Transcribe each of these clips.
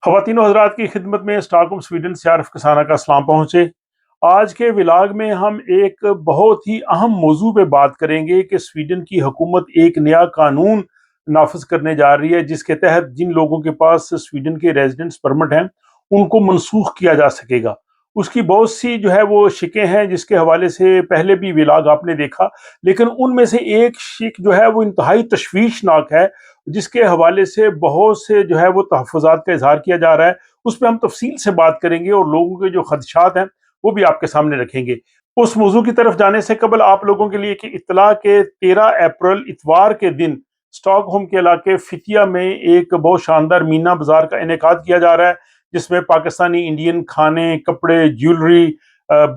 خواتین و حضرات کی خدمت میں اسٹاک ہوم سویڈن سے عارف کسانہ کا سلام پہنچے۔ آج کے ولاگ میں ہم ایک بہت ہی اہم موضوع پہ بات کریں گے کہ سویڈن کی حکومت ایک نیا قانون نافذ کرنے جا رہی ہے جس کے تحت جن لوگوں کے پاس سویڈن کے ریزیڈنس پرمٹ ہیں ان کو منسوخ کیا جا سکے گا۔ اس کی بہت سی جو ہے وہ شکیں ہیں جس کے حوالے سے پہلے بھی ولاگ آپ نے دیکھا، لیکن ان میں سے ایک شک جو ہے وہ انتہائی تشویشناک ہے جس کے حوالے سے بہت سے جو ہے وہ تحفظات کا اظہار کیا جا رہا ہے۔ اس پہ ہم تفصیل سے بات کریں گے اور لوگوں کے جو خدشات ہیں وہ بھی آپ کے سامنے رکھیں گے۔ اس موضوع کی طرف جانے سے قبل آپ لوگوں کے لیے کہ اطلاع کے 13 اپریل اتوار کے دن اسٹاک ہوم کے علاقے فتیا میں ایک بہت شاندار مینا بازار کا انعقاد کیا جا رہا ہے جس میں پاکستانی انڈین کھانے، کپڑے، جیولری،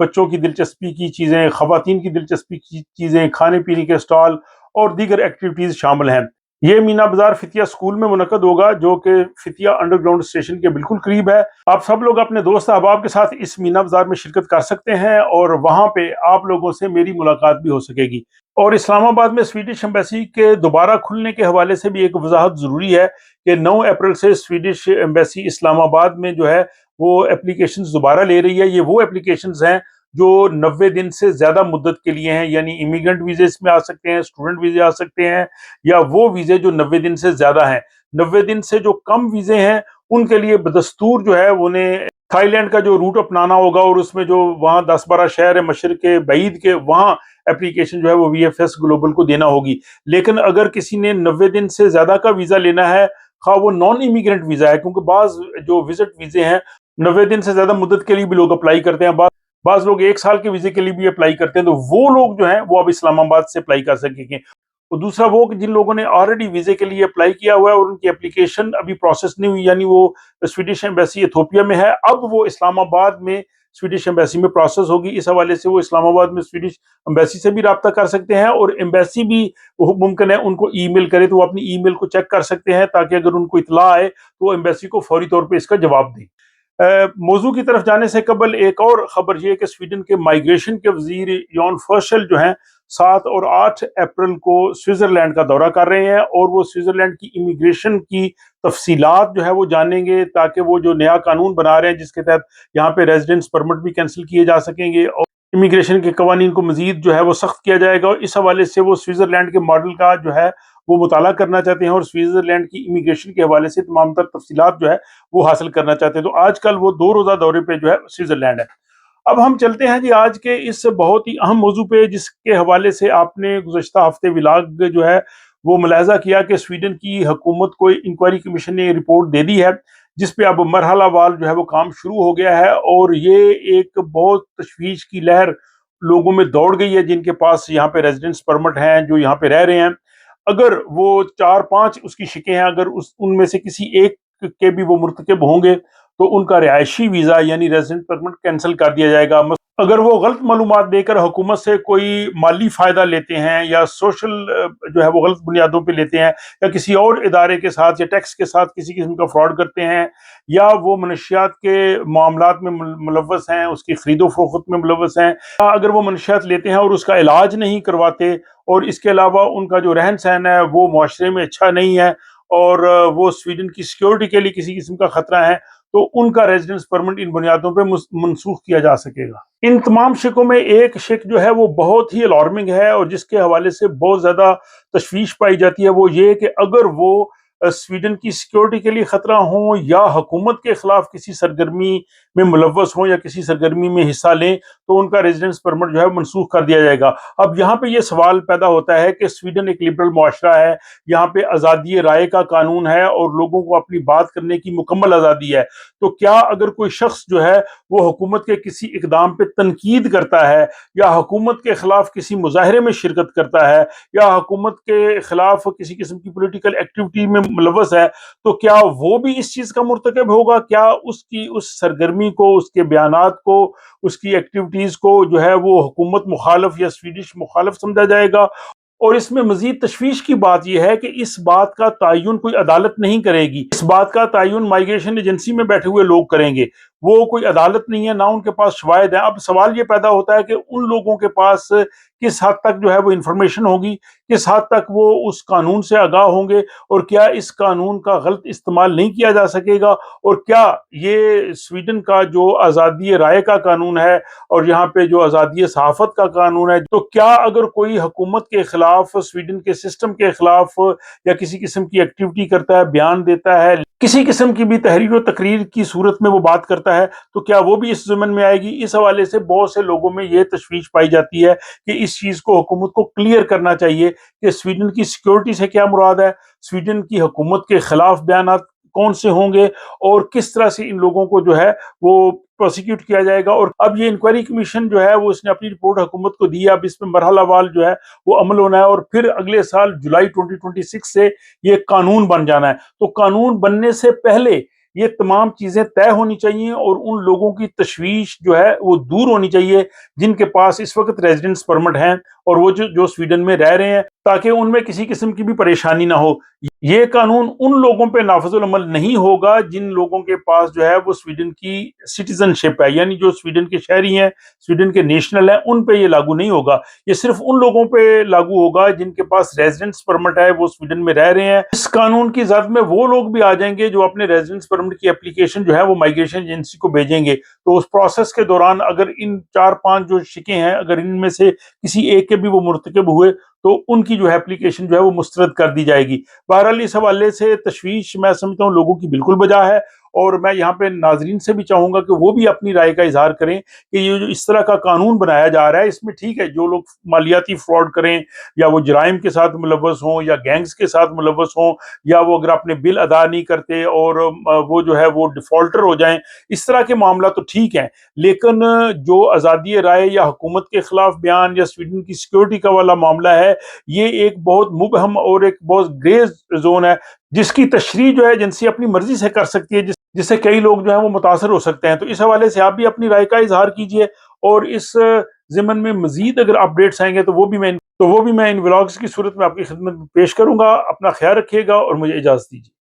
بچوں کی دلچسپی کی چیزیں، خواتین کی دلچسپی کی چیزیں، کھانے پینے کے اسٹال اور دیگر ایکٹیویٹیز شامل ہیں۔ یہ مینا بازار فتیا اسکول میں منعقد ہوگا جو کہ فتیا انڈر گراؤنڈ اسٹیشن کے بالکل قریب ہے۔ آپ سب لوگ اپنے دوست احباب کے ساتھ اس مینا بازار میں شرکت کر سکتے ہیں اور وہاں پہ آپ لوگوں سے میری ملاقات بھی ہو سکے گی۔ اور اسلام آباد میں سویڈش ایمبیسی کے دوبارہ کھلنے کے حوالے سے بھی ایک وضاحت ضروری ہے کہ 9 اپریل سے سویڈش ایمبیسی اسلام آباد میں جو ہے وہ اپلیکیشنز دوبارہ لے رہی ہے۔ یہ وہ اپلیکیشنز ہیں جو 90 دن سے زیادہ مدت کے لیے ہیں، یعنی امیگرنٹ ویزے اس میں آ سکتے ہیں، اسٹوڈنٹ ویزے آ سکتے ہیں، یا وہ ویزے جو 90 دن سے زیادہ ہیں۔ 90 دن سے جو کم ویزے ہیں ان کے لیے بدستور جو ہے انہیں تھائی لینڈ کا جو روٹ اپنانا ہوگا اور اس میں جو وہاں 10-12 شہر ہے مشرق کے بعید کے، وہاں اپلیکیشن جو ہے وہ وی ایف ایس گلوبل کو دینا ہوگی۔ لیکن اگر کسی نے 90 دن سے زیادہ کا ویزا لینا ہے، خواہ وہ نان امیگرنٹ ویزا ہے، کیونکہ بعض جو وزٹ ویزے ہیں 90 دن سے زیادہ مدت کے لیے بھی لوگ اپلائی کرتے ہیں، بعض لوگ 1 سال کے ویزے کے لیے بھی اپلائی کرتے ہیں، تو وہ لوگ جو ہیں وہ اب اسلام آباد سے اپلائی کر سکیں گے۔ اور دوسرا وہ کہ جن لوگوں نے آلریڈی ویزے کے لیے اپلائی کیا ہوا ہے اور ان کی اپلیکیشن ابھی پروسیس نہیں ہوئی، یعنی وہ سویڈش ایمبیسی ایتھوپیا میں ہے، اب وہ اسلام آباد میں سویڈش ایمبیسی میں پروسیس ہوگی۔ اس حوالے سے وہ اسلام آباد میں سویڈش ایمبیسی سے بھی رابطہ کر سکتے ہیں اور ایمبیسی بھی ممکن ہے ان کو ای میل کرے تو وہ اپنی ای میل کو چیک کر سکتے ہیں تاکہ اگر ان کو اطلاع آئے تو وہ ایمبیسی کو فوری طور پہ اس کا جواب دیں۔ موضوع کی طرف جانے سے قبل ایک اور خبر یہ کہ سویڈن کے مائیگریشن کے وزیر یون فرشل جو ہیں 7 اور 8 اپریل کو سوئٹزرلینڈ کا دورہ کر رہے ہیں اور وہ سوئٹزرلینڈ کی امیگریشن کی تفصیلات جو ہے وہ جانیں گے تاکہ وہ جو نیا قانون بنا رہے ہیں جس کے تحت یہاں پہ ریزیڈنس پرمٹ بھی کینسل کیے جا سکیں گے اور امیگریشن کے قوانین کو مزید جو ہے وہ سخت کیا جائے گا، اور اس حوالے سے وہ سوئٹزرلینڈ کے ماڈل کا جو ہے وہ مطالعہ کرنا چاہتے ہیں اور سوئٹزرلینڈ کی امیگریشن کے حوالے سے تمام تر تفصیلات جو ہے وہ حاصل کرنا چاہتے ہیں۔ تو آج کل وہ 2 روزہ دورے پہ جو ہے سوئٹزرلینڈ ہے۔ اب ہم چلتے ہیں جی آج کے اس بہت ہی اہم موضوع پہ جس کے حوالے سے آپ نے گزشتہ ہفتے ولاگ جو ہے وہ ملاحظہ کیا کہ سویڈن کی حکومت کو انکوائری کمیشن نے رپورٹ دے دی ہے جس پہ اب مرحلہ وار جو ہے وہ کام شروع ہو گیا ہے، اور یہ ایک بہت تشویش کی لہر لوگوں میں دوڑ گئی ہے جن کے پاس یہاں پہ ریزیڈنس پرمٹ ہیں، جو یہاں پہ رہ رہے ہیں۔ اگر وہ 4-5 اس کی شکیں ہیں، اگر ان میں سے کسی ایک کے بھی وہ مرتکب ہوں گے تو ان کا رہائشی ویزا یعنی ریزیڈنٹ پرمٹ کینسل کر دیا جائے گا۔ اگر وہ غلط معلومات دے کر حکومت سے کوئی مالی فائدہ لیتے ہیں یا سوشل جو ہے وہ غلط بنیادوں پہ لیتے ہیں، یا کسی اور ادارے کے ساتھ یا ٹیکس کے ساتھ کسی قسم کا فراڈ کرتے ہیں، یا وہ منشیات کے معاملات میں ملوث ہیں، اس کی خرید و فروخت میں ملوث ہیں، یا اگر وہ منشیات لیتے ہیں اور اس کا علاج نہیں کرواتے، اور اس کے علاوہ ان کا جو رہن سہن ہے وہ معاشرے میں اچھا نہیں ہے اور وہ سویڈن کی سیکیورٹی کے لیے کسی قسم کا خطرہ ہے، تو ان کا ریزیڈنس پرمٹ ان بنیادوں پہ منسوخ کیا جا سکے گا۔ ان تمام شکوں میں ایک شک جو ہے وہ بہت ہی الارمنگ ہے اور جس کے حوالے سے بہت زیادہ تشویش پائی جاتی ہے، وہ یہ کہ اگر وہ سویڈن کی سیکیورٹی کے لیے خطرہ ہوں یا حکومت کے خلاف کسی سرگرمی میں ملوث ہوں یا کسی سرگرمی میں حصہ لیں تو ان کا ریزیڈنس پرمٹ جو ہے منسوخ کر دیا جائے گا۔ اب یہاں پہ یہ سوال پیدا ہوتا ہے کہ سویڈن ایک لبرل معاشرہ ہے، یہاں پہ آزادی رائے کا قانون ہے اور لوگوں کو اپنی بات کرنے کی مکمل آزادی ہے، تو کیا اگر کوئی شخص جو ہے وہ حکومت کے کسی اقدام پہ تنقید کرتا ہے یا حکومت کے خلاف کسی مظاہرے میں شرکت کرتا ہے یا حکومت کے خلاف کسی قسم کی پولیٹیکل ایکٹیویٹی میں ملوث ہے، تو کیا وہ بھی اس چیز کا مرتکب ہوگا؟ کیا اس کی اس سرگرمی کو، اس کے بیانات کو، اس کی ایکٹیویٹیز کو جو ہے وہ حکومت مخالف یا سویڈش مخالف سمجھا جائے گا؟ اور اس میں مزید تشویش کی بات یہ ہے کہ اس بات کا تعین کوئی عدالت نہیں کرے گی، اس بات کا تعین مائیگریشن ایجنسی میں بیٹھے ہوئے لوگ کریں گے، وہ کوئی عدالت نہیں ہے، نہ ان کے پاس شواہد ہیں۔ اب سوال یہ پیدا ہوتا ہے کہ ان لوگوں کے پاس کس حد تک جو ہے وہ انفارمیشن ہوگی، کس حد تک وہ اس قانون سے آگاہ ہوں گے، اور کیا اس قانون کا غلط استعمال نہیں کیا جا سکے گا، اور کیا یہ سویڈن کا جو آزادی رائے کا قانون ہے اور یہاں پہ جو آزادی صحافت کا قانون ہے، تو کیا اگر کوئی حکومت کے خلاف، سویڈن کے سسٹم کے خلاف یا کسی قسم کی ایکٹیویٹی کرتا ہے، بیان دیتا ہے، کسی قسم کی بھی تحریر و تقریر کی صورت میں وہ بات کرتا ہے، تو کیا وہ بھی اس ضمن میں آئے گی؟ اس حوالے سے بہت سے لوگوں میں یہ تشویش پائی جاتی ہے کہ اس چیز کو حکومت کو کلیئر کرنا چاہیے کہ سویڈن کی سیکیورٹی سے کیا مراد ہے، سویڈن کی حکومت کے خلاف بیانات کون سے ہوں گے، اور کس طرح سے ان لوگوں کو جو ہے وہ پروسیکیوٹ کیا جائے گا۔ اور اب یہ انکوائری کمیشن جو ہے وہ اس نے اپنی رپورٹ حکومت کو دی ہے، اب اس میں مرحلہ وار جو ہے وہ عمل ہونا ہے، اور پھر اگلے سال جولائی 2026 سے یہ قانون بن جانا ہے۔ تو قانون بننے سے پہلے یہ تمام چیزیں طے ہونی چاہیے، اور ان لوگوں کی تشویش جو ہے وہ دور ہونی چاہیے جن کے پاس اس وقت ریزیڈنس پرمٹ ہیں اور وہ جو سویڈن میں رہ رہے ہیں، تاکہ ان میں کسی قسم کی بھی پریشانی نہ ہو۔ یہ قانون ان لوگوں پہ نافذ العمل نہیں ہوگا جن لوگوں کے پاس جو ہے وہ سویڈن کی سٹیزن شپ ہے، یعنی جو سویڈن کے شہری ہیں، سویڈن کے نیشنل ہیں، ان پہ یہ لاگو نہیں ہوگا۔ یہ صرف ان لوگوں پہ لاگو ہوگا جن کے پاس ریزیڈنس پرمٹ ہے، وہ سویڈن میں رہ رہے ہیں۔ اس قانون کی زد میں وہ لوگ بھی آ جائیں گے جو اپنے ریزیڈنس پرمٹ کی اپلیکیشن جو ہے وہ مائگریشن ایجنسی کو بھیجیں گے، تو اس پروسیس کے دوران اگر ان 4-5 جو شکیں ہیں، اگر ان میں سے کسی ایک کے بھی وہ مرتکب ہوئے تو ان کی جو ہے اپلیکیشن جو ہے وہ مسترد کر دی جائے گی۔ بہرحال اس حوالے سے تشویش میں سمجھتا ہوں لوگوں کی بالکل بجا ہے، اور میں یہاں پہ ناظرین سے بھی چاہوں گا کہ وہ بھی اپنی رائے کا اظہار کریں کہ یہ جو اس طرح کا قانون بنایا جا رہا ہے، اس میں ٹھیک ہے جو لوگ مالیاتی فراڈ کریں یا وہ جرائم کے ساتھ ملوث ہوں یا گینگز کے ساتھ ملوث ہوں، یا وہ اگر اپنے بل ادا نہیں کرتے اور وہ جو ہے وہ ڈیفالٹر ہو جائیں، اس طرح کے معاملات تو ٹھیک ہیں، لیکن جو آزادی رائے یا حکومت کے خلاف بیان یا سویڈن کی سیکیورٹی کا والا معاملہ ہے، یہ ایک بہت مبہم اور ایک بہت گریز زون ہے، جس کی تشریح جو ہے ایجنسی اپنی مرضی سے کر سکتی ہے، جس سے کئی لوگ جو ہیں وہ متاثر ہو سکتے ہیں۔ تو اس حوالے سے آپ بھی اپنی رائے کا اظہار کیجئے، اور اس ضمن میں مزید اگر اپڈیٹس آئیں گے تو وہ بھی میں ان ولاگز کی صورت میں آپ کی خدمت میں پیش کروں گا۔ اپنا خیال رکھیے گا اور مجھے اجازت دیجیے۔